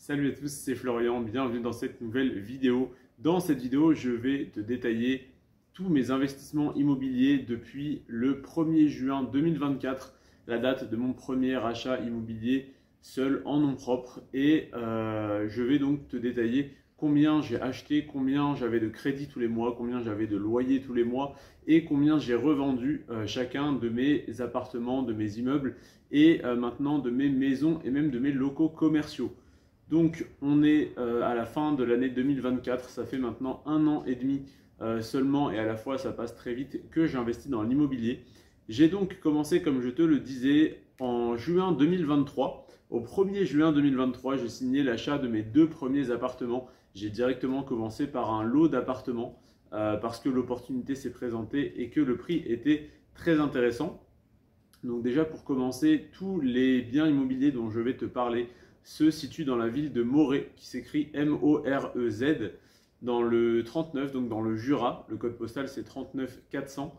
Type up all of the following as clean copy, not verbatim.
Salut à tous, c'est Florian, bienvenue dans cette nouvelle vidéo. Dans cette vidéo, je vais te détailler tous mes investissements immobiliers depuis le 1er juin 2024, la date de mon premier achat immobilier seul en nom propre. Et je vais donc te détailler combien j'ai acheté, combien j'avais de crédit tous les mois, combien j'avais de loyer tous les mois et combien j'ai revendu chacun de mes appartements, de mes immeubles et maintenant de mes maisons et même de mes locaux commerciaux. Donc on est à la fin de l'année 2024, ça fait maintenant 1 an et demi seulement et à la fois ça passe très vite que j'ai investi dans l'immobilier. J'ai donc commencé, comme je te le disais, en juin 2023. Au 1er juin 2023, j'ai signé l'achat de mes 2 premiers appartements. J'ai directement commencé par un lot d'appartements parce que l'opportunité s'est présentée et que le prix était très intéressant. Donc déjà pour commencer, tous les biens immobiliers dont je vais te parler se situent dans la ville de Morez, qui s'écrit M-O-R-E-Z, dans le 39, donc dans le Jura. Le code postal c'est 39 400.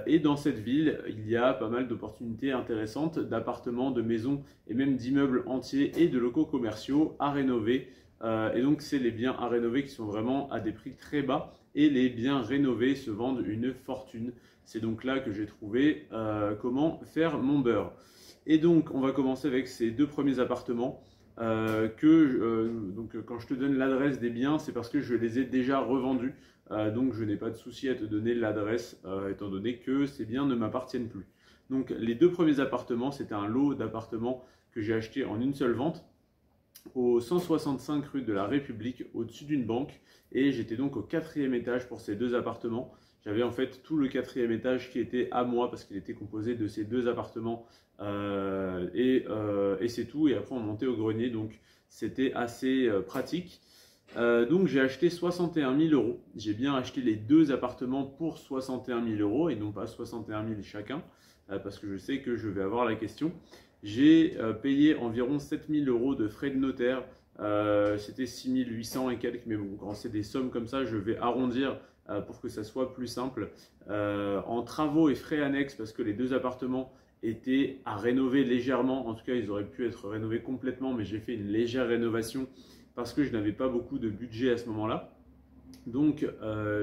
Et dans cette ville, il y a pas mal d'opportunités intéressantes d'appartements, de maisons et même d'immeubles entiers et de locaux commerciaux à rénover. Et donc c'est les biens à rénover qui sont vraiment à des prix très bas et les biens rénovés se vendent une fortune. C'est donc là que j'ai trouvé comment faire mon beurre. Et donc on va commencer avec ces 2 premiers appartements. Donc quand je te donne l'adresse des biens, c'est parce que je les ai déjà revendus. Donc je n'ai pas de souci à te donner l'adresse étant donné que ces biens ne m'appartiennent plus. Donc les 2 premiers appartements, c'était un lot d'appartements que j'ai acheté en une seule vente au 165 rue de la République, au-dessus d'une banque. Et j'étais donc au 4e étage pour ces 2 appartements. J'avais en fait tout le 4e étage qui était à moi parce qu'il était composé de ces 2 appartements et c'est tout. Et après on montait au grenier, donc c'était assez pratique. Donc j'ai acheté 61 000 €. J'ai bien acheté les 2 appartements pour 61 000 € et non pas 61 000 chacun parce que je sais que je vais avoir la question. J'ai payé environ 7 000 € de frais de notaire. C'était 6 800 et quelques, mais bon, quand c'est des sommes comme ça, je vais arrondir pour que ça soit plus simple. En travaux et frais annexes, parce que les 2 appartements étaient à rénover légèrement. En tout cas, ils auraient pu être rénovés complètement, mais j'ai fait une légère rénovation parce que je n'avais pas beaucoup de budget à ce moment-là. Donc,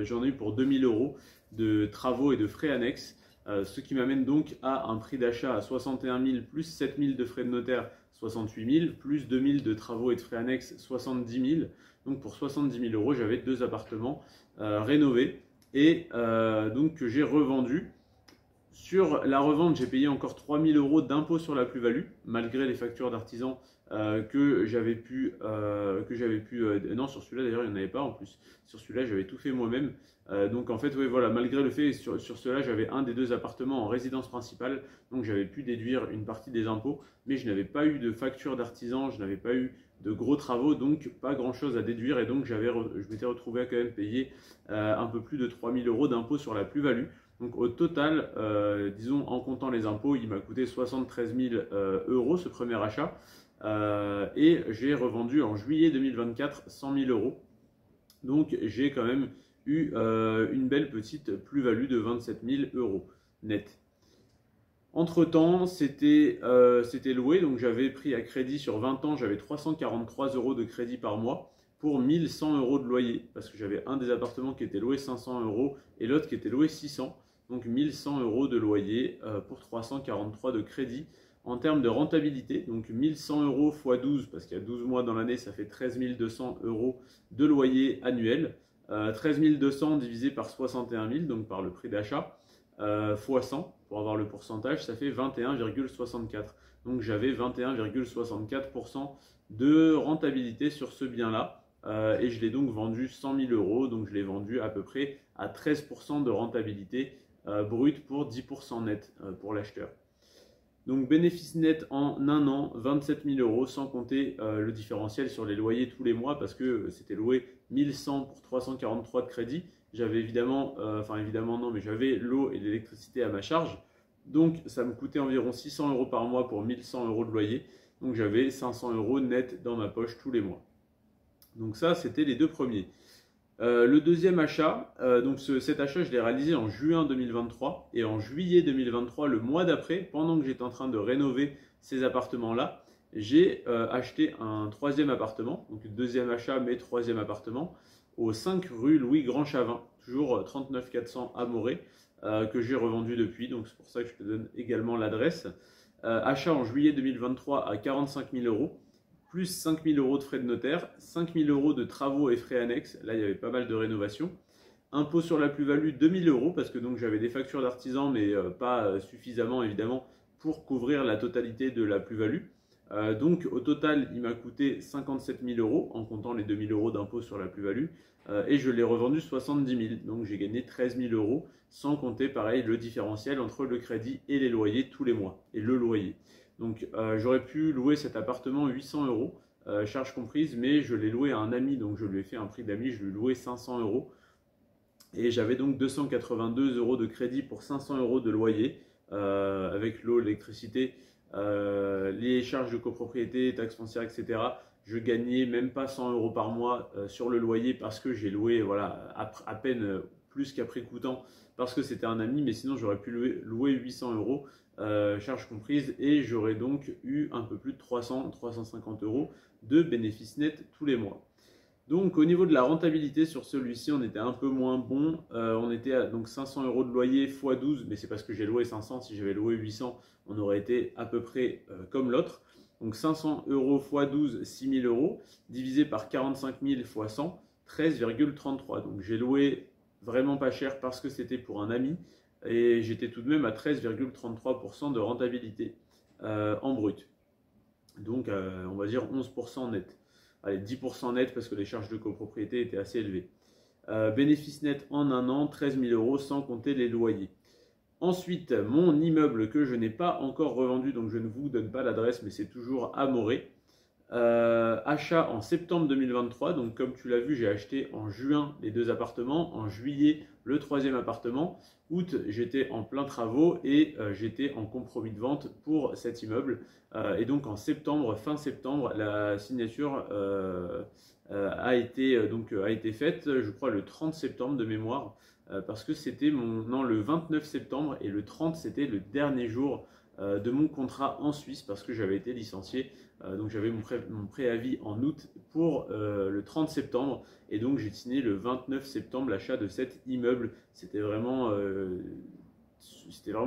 j'en ai eu pour 2 000 € de travaux et de frais annexes. Ce qui m'amène donc à un prix d'achat à 61 000 plus 7 000 de frais de notaire, 68 000 plus 2 000 de travaux et de frais annexes, 70 000. Donc pour 70 000 €, j'avais 2 appartements rénovés et donc que j'ai revendus. Sur la revente, j'ai payé encore 3 000 € d'impôt sur la plus-value, malgré les factures d'artisans que j'avais pu non, sur celui-là d'ailleurs il n'y en avait pas en plus, sur celui-là j'avais tout fait moi-même. Donc en fait oui, voilà, malgré le fait sur cela j'avais un des 2 appartements en résidence principale, donc j'avais pu déduire une partie des impôts, mais je n'avais pas eu de facture d'artisan, je n'avais pas eu de gros travaux, donc pas grand chose à déduire et donc je m'étais retrouvé à quand même payer un peu plus de 3 000 € d'impôt sur la plus-value. Donc au total, disons en comptant les impôts, il m'a coûté 73 000 € ce premier achat. Et j'ai revendu en juillet 2024 100 000 €. Donc j'ai quand même eu une belle petite plus-value de 27 000 € net. Entre temps, c'était loué, donc j'avais pris à crédit sur 20 ans, j'avais 343 € de crédit par mois pour 1 100 € de loyer, parce que j'avais un des appartements qui était loué 500 € et l'autre qui était loué 600. Donc 1 100 € de loyer pour 343 de crédit. En termes de rentabilité, donc 1 100 € x 12, parce qu'il y a 12 mois dans l'année, ça fait 13 200 € de loyer annuel. 13 200 divisé par 61 000, donc par le prix d'achat, x 100, pour avoir le pourcentage, ça fait 21,64. Donc j'avais 21,64% de rentabilité sur ce bien-là. Et je l'ai donc vendu 100 000 €, donc je l'ai vendu à peu près à 13% de rentabilité brute pour 10% net pour l'acheteur. Donc bénéfice net en 1 an, 27 000 € sans compter le différentiel sur les loyers tous les mois parce que c'était loué 1 100 pour 343 de crédit. J'avais évidemment, évidemment non, mais j'avais l'eau et l'électricité à ma charge. Donc ça me coûtait environ 600 € par mois pour 1 100 € de loyer. Donc j'avais 500 € net dans ma poche tous les mois. Donc ça, c'était les 2 premiers. Le deuxième achat, cet achat, je l'ai réalisé en juin 2023 et en juillet 2023, le mois d'après, pendant que j'étais en train de rénover ces appartements-là, j'ai acheté un troisième appartement, donc deuxième achat mais troisième appartement, au 5 rue Louis Grand Chavin, toujours 39 400 à Morée, que j'ai revendu depuis, donc c'est pour ça que je te donne également l'adresse. Achat en juillet 2023 à 45 000 euros, plus 5 000 euros de frais de notaire, 5 000 euros de travaux et frais annexes, là il y avait pas mal de rénovations. Impôt sur la plus-value 2 000 euros, parce que donc j'avais des factures d'artisan, mais pas suffisamment évidemment pour couvrir la totalité de la plus-value. Donc au total, il m'a coûté 57 000 euros en comptant les 2 000 euros d'impôt sur la plus-value et je l'ai revendu 70 000. Donc j'ai gagné 13 000 euros sans compter pareil le différentiel entre le crédit et les loyers tous les mois et le loyer. Donc j'aurais pu louer cet appartement 800 euros, charges comprises, mais je l'ai loué à un ami, donc je lui ai fait un prix d'amis, je lui ai loué 500 euros. Et j'avais donc 282 euros de crédit pour 500 euros de loyer avec l'eau, l'électricité, les charges de copropriété, taxes foncières, etc. Je gagnais même pas 100 euros par mois sur le loyer parce que j'ai loué voilà, à peine plus qu'après coûtant parce que c'était un ami, mais sinon j'aurais pu louer 800 euros, charges comprises, et j'aurais donc eu un peu plus de 300-350 euros de bénéfices nets tous les mois. Donc au niveau de la rentabilité sur celui-ci, on était un peu moins bon. On était à donc 500 euros de loyer x 12, mais c'est parce que j'ai loué 500. Si j'avais loué 800, on aurait été à peu près comme l'autre. Donc 500 euros x 12, 6 000 euros, divisé par 45 000 x 100, 13,33. Donc j'ai loué vraiment pas cher parce que c'était pour un ami. Et j'étais tout de même à 13,33% de rentabilité en brut. Donc on va dire 11% net. Allez, 10% net parce que les charges de copropriété étaient assez élevées. Bénéfice net en un an, 13 000 euros sans compter les loyers. Ensuite, mon immeuble que je n'ai pas encore revendu, donc je ne vous donne pas l'adresse, mais c'est toujours à Morée. Achat en septembre 2023, donc comme tu l'as vu, j'ai acheté en juin les 2 appartements, en juillet le 3e appartement, août j'étais en plein travaux et j'étais en compromis de vente pour cet immeuble, et donc en septembre, fin septembre, la signature a été faite, je crois le 30 septembre de mémoire, parce que c'était le 29 septembre et le 30 c'était le dernier jour de mon contrat en Suisse parce que j'avais été licencié. Donc j'avais mon préavis en août pour le 30 septembre et donc j'ai signé le 29 septembre l'achat de cet immeuble. C'était vraiment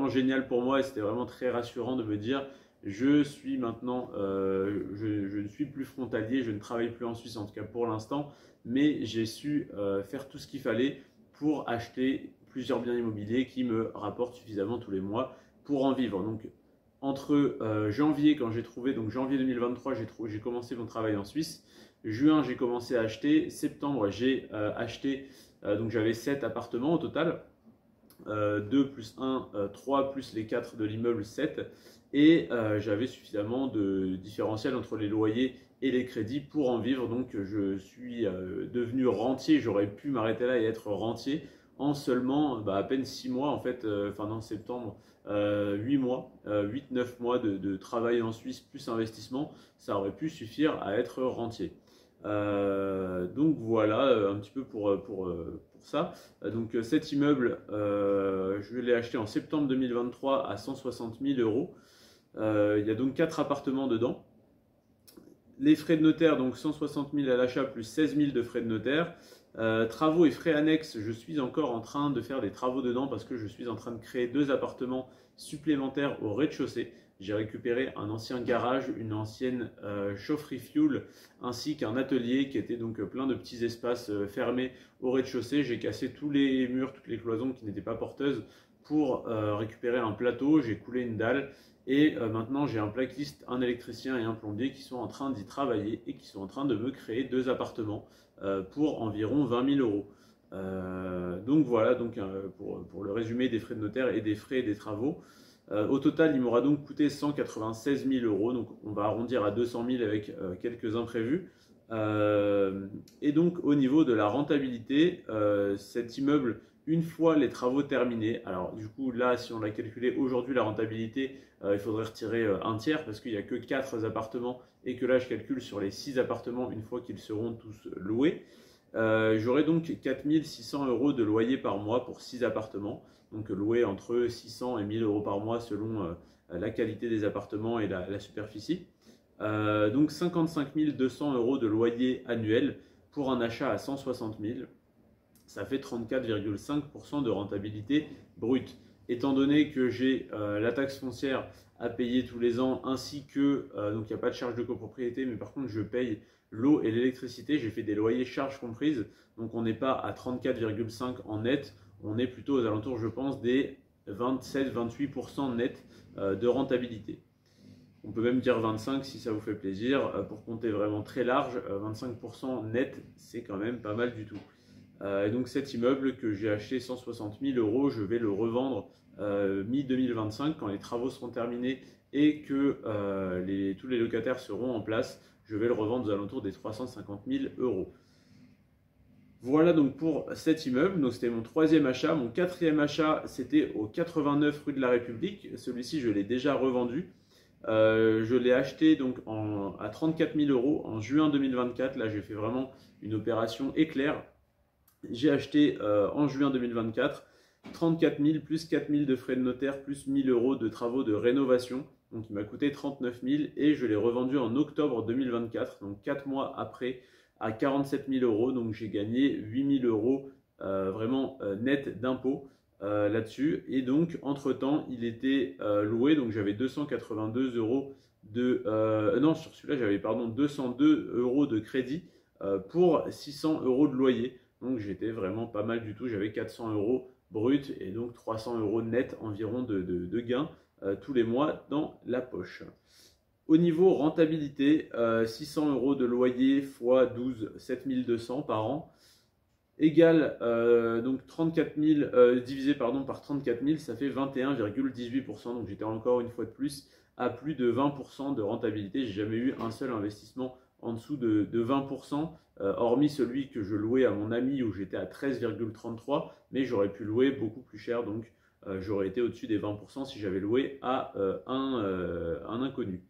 génial pour moi et c'était vraiment très rassurant de me dire je suis maintenant, je ne suis plus frontalier, je ne travaille plus en Suisse en tout cas pour l'instant, mais j'ai su faire tout ce qu'il fallait pour acheter plusieurs biens immobiliers qui me rapportent suffisamment tous les mois pour en vivre. Donc entre janvier, quand j'ai trouvé, donc janvier 2023, j'ai commencé mon travail en Suisse. Juin, j'ai commencé à acheter. Septembre, j'ai acheté, donc j'avais 7 appartements au total. 2 plus 1, 3 plus les 4 de l'immeuble, 7. Et j'avais suffisamment de différentiel entre les loyers et les crédits pour en vivre. Donc je suis devenu rentier. J'aurais pu m'arrêter là et être rentier en seulement à peine 6 mois, en fait, en septembre. 8 mois, 8-9 mois de travail en Suisse plus investissement, ça aurait pu suffire à être rentier. Donc voilà un petit peu pour ça. Donc cet immeuble, je l'ai acheté en septembre 2023 à 160 000 euros. Il y a donc 4 appartements dedans. Les frais de notaire, donc 160 000 à l'achat plus 16 000 de frais de notaire. Travaux et frais annexes, je suis encore en train de faire des travaux dedans parce que je suis en train de créer 2 appartements supplémentaires au rez-de-chaussée. J'ai récupéré un ancien garage, une ancienne chaufferie fuel ainsi qu'un atelier qui était donc plein de petits espaces fermés au rez-de-chaussée. J'ai cassé tous les murs, toutes les cloisons qui n'étaient pas porteuses pour récupérer un plateau. J'ai coulé une dalle et maintenant j'ai un plaquiste, un électricien et un plombier qui sont en train d'y travailler et qui sont en train de me créer 2 appartements pour environ 20 000 euros. Donc voilà, pour le résumé des frais de notaire et des frais et des travaux. Au total, il m'aura donc coûté 196 000 euros, donc on va arrondir à 200 000 avec quelques imprévus. Et donc au niveau de la rentabilité, cet immeuble, une fois les travaux terminés, alors du coup là si on l'a calculé aujourd'hui la rentabilité, il faudrait retirer un tiers parce qu'il n'y a que 4 appartements et que là je calcule sur les 6 appartements une fois qu'ils seront tous loués. J'aurai donc 4 600 euros de loyer par mois pour 6 appartements, donc loué entre 600 et 1000 euros par mois selon la qualité des appartements et la superficie. Donc 55 200 € de loyer annuel pour un achat à 160 000. Ça fait 34,5% de rentabilité brute. Étant donné que j'ai la taxe foncière à payer tous les ans, ainsi que, donc il n'y a pas de charge de copropriété, mais par contre je paye l'eau et l'électricité, j'ai fait des loyers charges comprises, donc on n'est pas à 34,5 en net, on est plutôt aux alentours, je pense, des 27-28% net de rentabilité. On peut même dire 25 si ça vous fait plaisir. Pour compter vraiment très large, 25% net, c'est quand même pas mal du tout. Et donc cet immeuble que j'ai acheté 160 000 €, je vais le revendre mi-2025 quand les travaux seront terminés et que tous les locataires seront en place. Je vais le revendre aux alentours des 350 000 €. Voilà donc pour cet immeuble. Donc c'était mon troisième achat. Mon quatrième achat, c'était au 89 rue de la République. Celui-ci, je l'ai déjà revendu. Je l'ai acheté donc à 34 000 € en juin 2024. Là, j'ai fait vraiment une opération éclair. J'ai acheté en juin 2024 34 000 plus 4 000 de frais de notaire plus 1 000 € de travaux de rénovation. Donc il m'a coûté 39 000 et je l'ai revendu en octobre 2024, donc 4 mois après, à 47 000 €. Donc j'ai gagné 8 000 € vraiment net d'impôts là-dessus. Et donc entre-temps, il était loué, donc j'avais 282 € de... non, sur celui-là, j'avais 202 € de crédit pour 600 € de loyer. Donc j'étais vraiment pas mal du tout, j'avais 400 € brut et donc 300 € net environ de gains tous les mois dans la poche. Au niveau rentabilité, 600 € de loyer x 12, 7200 par an, égale donc 34 000 divisé par 34 000, ça fait 21,18%. Donc j'étais encore une fois de plus à plus de 20% de rentabilité. J'ai jamais eu un seul investissement en dessous de 20%, hormis celui que je louais à mon ami où j'étais à 13,33, mais j'aurais pu louer beaucoup plus cher, donc j'aurais été au-dessus des 20% si j'avais loué à un inconnu.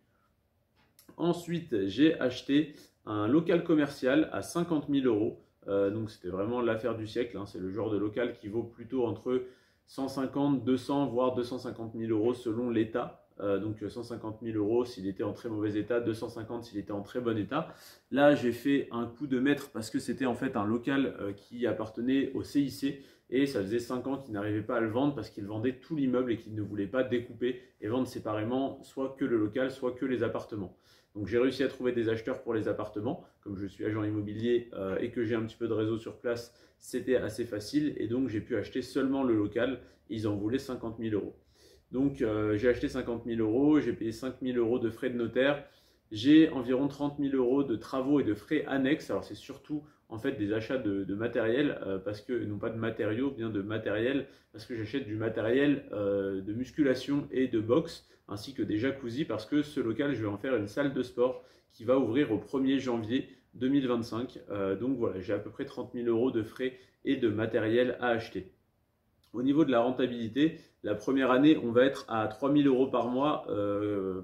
Ensuite, j'ai acheté un local commercial à 50 000 €. Donc c'était vraiment l'affaire du siècle, hein. C'est le genre de local qui vaut plutôt entre 150, 200, voire 250 000 € selon l'état. Donc 150 000 € s'il était en très mauvais état, 250 s'il était en très bon état. Là, j'ai fait un coup de maître parce que c'était en fait un local qui appartenait au CIC et ça faisait 5 ans qu'ils n'arrivaient pas à le vendre parce qu'ils vendaient tout l'immeuble et qu'ils ne voulaient pas découper et vendre séparément soit que le local, soit que les appartements. Donc j'ai réussi à trouver des acheteurs pour les appartements. Comme je suis agent immobilier et que j'ai un petit peu de réseau sur place, c'était assez facile et donc j'ai pu acheter seulement le local. Ils en voulaient 50 000 €. Donc j'ai acheté 50 000 €, j'ai payé 5 000 € de frais de notaire, j'ai environ 30 000 € de travaux et de frais annexes. Alors c'est surtout en fait des achats de matériel, parce que non pas de matériaux, bien de matériel, parce que j'achète du matériel de musculation et de boxe, ainsi que des jacuzzis, parce que ce local, je vais en faire une salle de sport qui va ouvrir au 1er janvier 2025. Donc voilà, j'ai à peu près 30 000 € de frais et de matériel à acheter. Au niveau de la rentabilité, la première année, on va être à 3 000 € par mois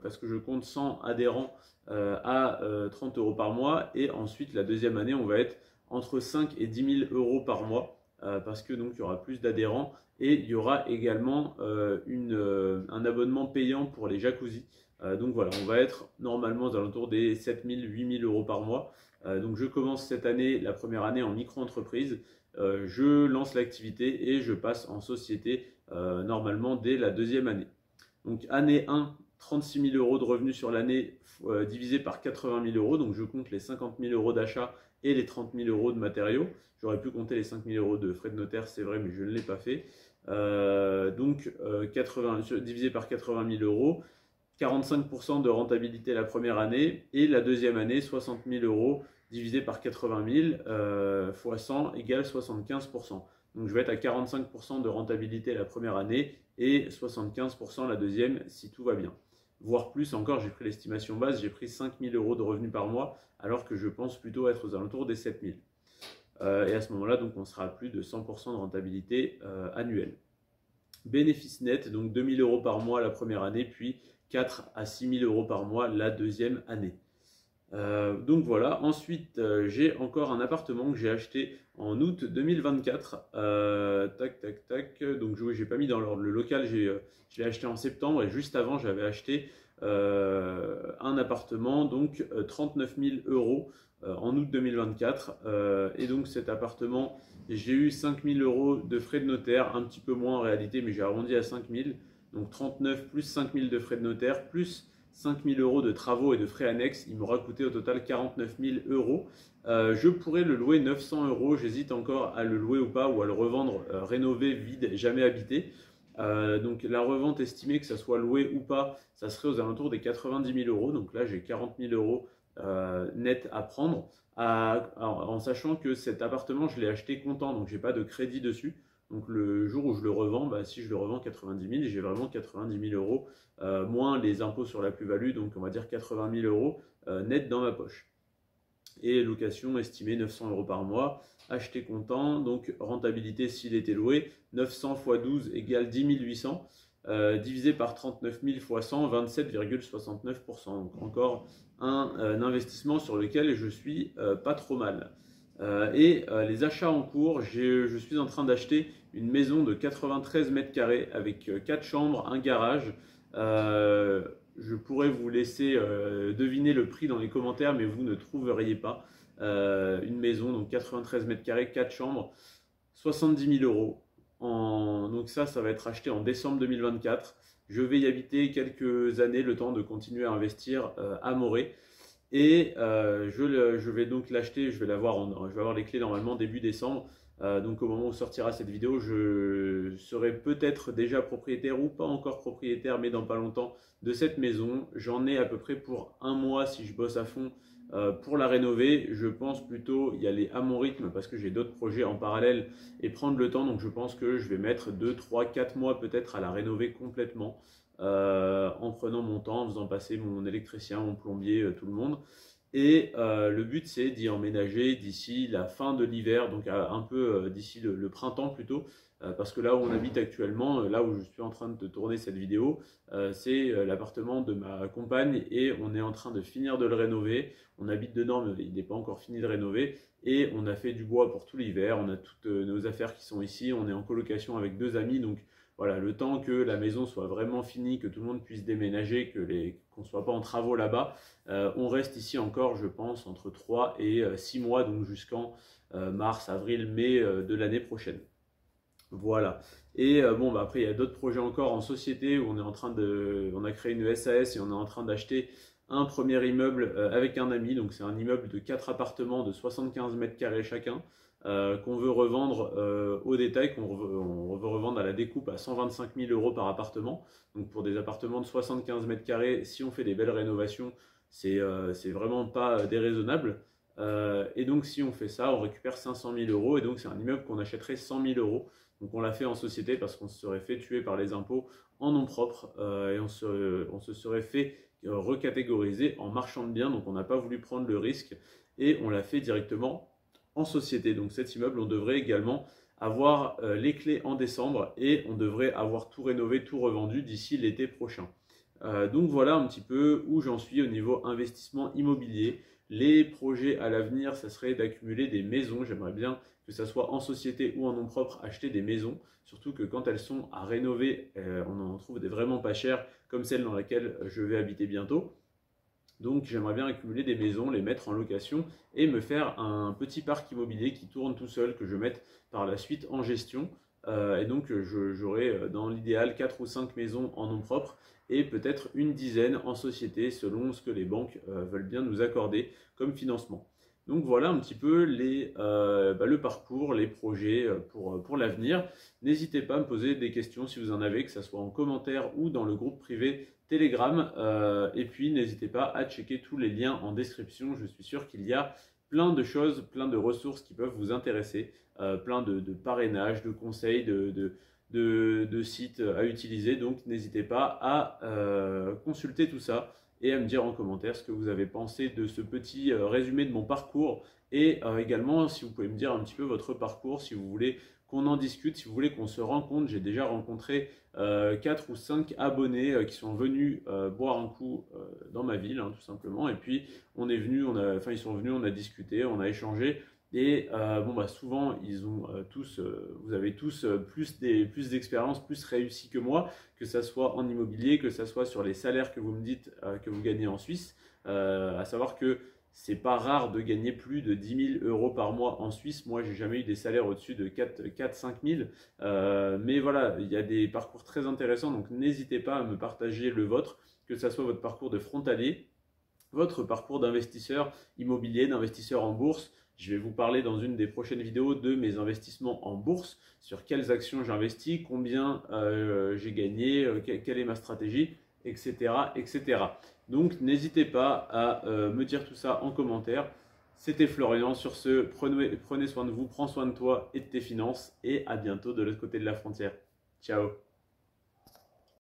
parce que je compte 100 adhérents à 30 € par mois. Et ensuite, la deuxième année, on va être entre 5 et 10 000 € par mois parce que donc il y aura plus d'adhérents et il y aura également un abonnement payant pour les jacuzzis. Donc voilà, on va être normalement aux alentours des 7 000, 8 000 € par mois. Donc je commence cette année, la première année en micro-entreprise. Je lance l'activité et je passe en société normalement dès la deuxième année. Donc année 1, 36 000 € de revenus sur l'année divisé par 80 000 €. Donc je compte les 50 000 € d'achat et les 30 000 € de matériaux. J'aurais pu compter les 5 000 € de frais de notaire, c'est vrai, mais je ne l'ai pas fait. Donc 80, divisé par 80 000 €, 45% de rentabilité la première année et la deuxième année, 60 000 € divisé par 80 000 fois 100 égale 75%. Donc je vais être à 45% de rentabilité la première année et 75% la deuxième si tout va bien. Voire plus encore, j'ai pris l'estimation base, j'ai pris 5 000 € de revenus par mois alors que je pense plutôt être aux alentours des 7 000. Et à ce moment-là, donc on sera à plus de 100% de rentabilité annuelle. Bénéfice net, donc 2 000 € par mois la première année, puis 4 à 6 000 € par mois la deuxième année. Donc voilà, ensuite j'ai encore un appartement que j'ai acheté en août 2024. Donc j'ai pas mis dans l'ordre le local, je l'ai acheté en septembre et juste avant j'avais acheté un appartement, donc 39 000 euros en août 2024. Et donc cet appartement, j'ai eu 5 000 euros de frais de notaire, un petit peu moins en réalité, mais j'ai arrondi à 5 000. Donc 39 plus 5 000 de frais de notaire, plus 5 000 euros de travaux et de frais annexes, il m'aura coûté au total 49 000 euros. Je pourrais le louer 900 euros, j'hésite encore à le louer ou pas, ou à le revendre rénové, vide, jamais habité. Donc la revente estimée, que ça soit loué ou pas, ça serait aux alentours des 90 000 euros. Donc là, j'ai 40 000 euros net à prendre, en sachant que cet appartement, je l'ai acheté comptant, donc j'ai pas de crédit dessus. Donc le jour où je le revends, si je le revends 90 000, j'ai vraiment 90 000 euros, moins les impôts sur la plus-value, donc on va dire 80 000 euros net dans ma poche. Et location estimée 900 euros par mois, acheté comptant, donc rentabilité s'il était loué, 900 x 12 égale 10 800, divisé par 39 000 x 100, 27,69%. Donc encore un investissement sur lequel je suis pas trop mal. Les achats en cours, je suis en train d'acheter une maison de 93 mètres carrés avec 4 chambres, un garage. Je pourrais vous laisser deviner le prix dans les commentaires, mais vous ne trouveriez pas. Une maison, donc 93 mètres carrés, 4 chambres, 70 000 euros. Donc ça va être acheté en décembre 2024. Je vais y habiter quelques années, le temps de continuer à investir à Morée. Et je vais donc l'acheter, je vais avoir les clés normalement début décembre. Donc au moment où sortira cette vidéo, je serai peut-être déjà propriétaire ou pas encore propriétaire, mais dans pas longtemps, de cette maison. J'en ai à peu près pour un mois si je bosse à fond pour la rénover. Je pense plutôt y aller à mon rythme parce que j'ai d'autres projets en parallèle et prendre le temps. Donc je pense que je vais mettre 2, 3, 4 mois peut-être à la rénover complètement. En prenant mon temps, en faisant passer mon électricien, mon plombier, tout le monde. Et le but, c'est d'y emménager d'ici la fin de l'hiver, donc un peu d'ici le printemps plutôt, parce que là où on habite actuellement, là où je suis en train de tourner cette vidéo, c'est l'appartement de ma compagne et on est en train de finir de le rénover. On habite dedans, mais il n'est pas encore fini de rénover. Et on a fait du bois pour tout l'hiver, on a toutes nos affaires qui sont ici, on est en colocation avec 2 amis, donc voilà, le temps que la maison soit vraiment finie, que tout le monde puisse déménager, qu'on ne soit pas en travaux là-bas, on reste ici encore, je pense, entre 3 et 6 mois, donc jusqu'en mars, avril, mai de l'année prochaine. Voilà. Et après, il y a d'autres projets encore en société où on a créé une SAS et on est en train d'acheter un premier immeuble avec un ami. Donc c'est un immeuble de 4 appartements de 75 mètres carrés chacun. Qu'on veut revendre au détail, on veut revendre à la découpe à 125 000 euros par appartement. Donc pour des appartements de 75 mètres carrés, si on fait des belles rénovations, c'est vraiment pas déraisonnable. Et donc si on fait ça, on récupère 500 000 euros et donc c'est un immeuble qu'on achèterait 100 000 euros. Donc on l'a fait en société parce qu'on se serait fait tuer par les impôts en nom propre et on se serait fait recatégoriser en marchand de biens. Donc on n'a pas voulu prendre le risque et on l'a fait directement en société. Donc cet immeuble, on devrait également avoir les clés en décembre et on devrait avoir tout rénové, tout revendu d'ici l'été prochain. Donc voilà un petit peu où j'en suis au niveau investissement immobilier. Les projets à l'avenir, ça serait d'accumuler des maisons. J'aimerais bien que ça soit en société ou en nom propre, acheter des maisons. Surtout que quand elles sont à rénover, on en trouve des vraiment pas chères, comme celle dans laquelle je vais habiter bientôt. Donc j'aimerais bien accumuler des maisons, les mettre en location et me faire un petit parc immobilier qui tourne tout seul, que je mette par la suite en gestion. Et donc j'aurai dans l'idéal 4 ou 5 maisons en nom propre et peut-être une dizaine en société selon ce que les banques veulent bien nous accorder comme financement. Donc voilà un petit peu le parcours, les projets pour l'avenir. N'hésitez pas à me poser des questions si vous en avez, que ce soit en commentaire ou dans le groupe privé Telegram. Et puis n'hésitez pas à checker tous les liens en description. Je suis sûr qu'il y a plein de choses, plein de ressources qui peuvent vous intéresser, plein de parrainages, de conseils, de sites à utiliser. Donc n'hésitez pas à consulter tout ça et à me dire en commentaire ce que vous avez pensé de ce petit résumé de mon parcours et également si vous pouvez me dire un petit peu votre parcours, si vous voulez qu'on en discute, si vous voulez qu'on se rencontre. J'ai déjà rencontré 4 ou 5 abonnés qui sont venus boire un coup dans ma ville, tout simplement. Et puis ils sont venus, on a discuté, on a échangé. Et souvent, vous avez tous plus d'expérience, plus réussi que moi, que ça soit en immobilier, que ça soit sur les salaires que vous me dites que vous gagnez en Suisse. À savoir que c'est pas rare de gagner plus de 10 000 euros par mois en Suisse. Moi, j'ai jamais eu des salaires au-dessus de 4-5 000. Mais voilà, il y a des parcours très intéressants, donc n'hésitez pas à me partager le vôtre, que ça soit votre parcours de frontalier, votre parcours d'investisseur immobilier, d'investisseur en bourse. Je vais vous parler dans une des prochaines vidéos de mes investissements en bourse, sur quelles actions j'investis, combien j'ai gagné, quelle est ma stratégie, etc., etc. Donc n'hésitez pas à me dire tout ça en commentaire. C'était Florian. Sur ce, prenez soin de vous, prends soin de toi et de tes finances, et à bientôt de l'autre côté de la frontière. Ciao.